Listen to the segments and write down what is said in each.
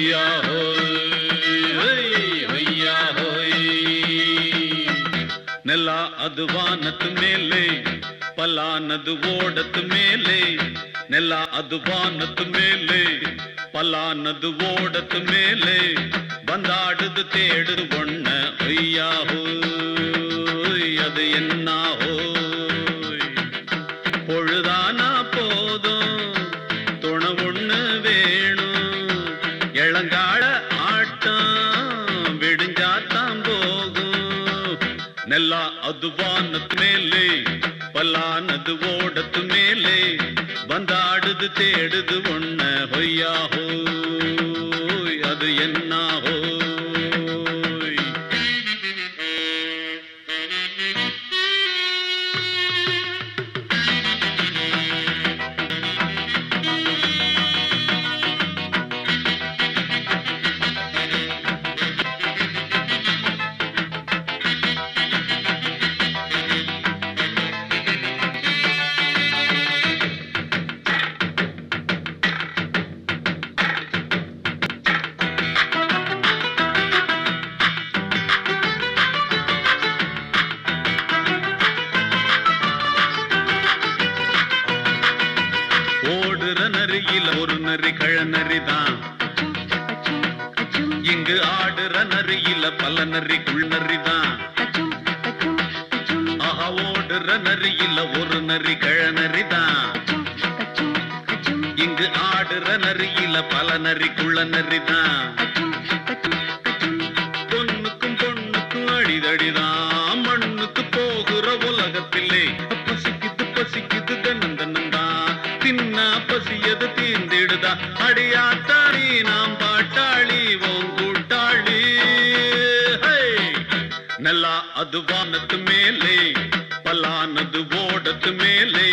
ஹொய்யா ஹோய் ஹொய்யா ஹோய் ನೆಲ ಅದು ವಾನದ ಮೇಲೆ ಪಲಾನದು ಓಡದ ಮೇಲೆ ನೆಲ ಅದು ವಾನದ ಮೇಲೆ ಪಲಾನದು ಓಡದ ಮೇಲೆ ಬಂದಾಡುದು தேடுது ஒண்ண ஹொய்யா ஹோய் அது என்ன ஹோய் பொழுதானா போதும் துணை ஒண்ணு வேணும் இளங்கால ஆட்டம் விடுஞ்சாத்தான் போகும் ನೆಲ ಅದು ವಾನದ ಮೇಲೆ ಪಲಾನದು ಓಡದ ಮೇಲೆ ಬಂದಾಡುದು தேடுது ஒண்ண ஹொய்யா ஹோய் அது என்ன ஹோய் ஓடுற நரியில ஒரு நரி கழநரிதான் இங்கு ஆடுற நரியில பல நரி குள்நரிதான் ஆஹா ஓடுற நரியில ஒரு நரி கழநரிதான் இங்கு ஆடுற நரியில பல நரி குள்ளநரிதான் பொண்ணுக்கும் பொண்ணுக்கும் அடிதடிதான் மண்ணுக்கு போகிற உலகத்திலே பசிக்குது பசிக்குது தன்னந்தன்னந்தான் தின்னா பசியது தீர்ந்திடுதா அடியாத்தாடி நாம் பாட்டாளி உன் கூட்டாளி ನೆಲ ಅದು ವಾನದ ಮೇಲೆ ಪಲಾನದು ಓಡದ ಮೇಲೆ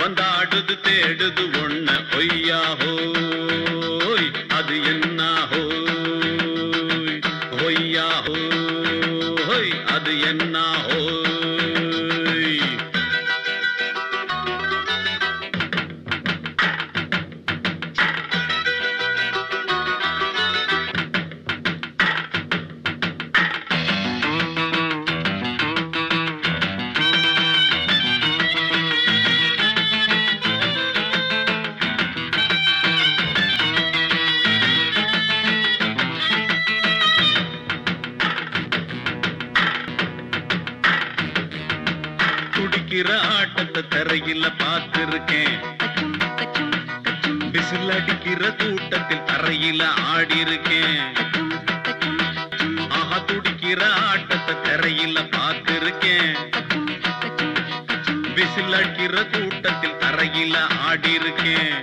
ಬಂದಾಡುದು தேடுது ஒண்ண ஹொய்யா ஹோய் அது என்ன ஹோய் ஹொய்யா ஹோய் அது என்ன ஹோய் துடிக்கிற ஆட்டத்தை தரையில பார்த்திருக்கேன் விசில் அடிக்கிற கூட்டத்தில் தரையில ஆடி இருக்கேன் ஆஹா துடிக்கிற ஆட்டத்தை தரையில பார்த்திருக்கேன் விசில் அடிக்கிற கூட்டத்தில் தரையில ஆடி இருக்கேன்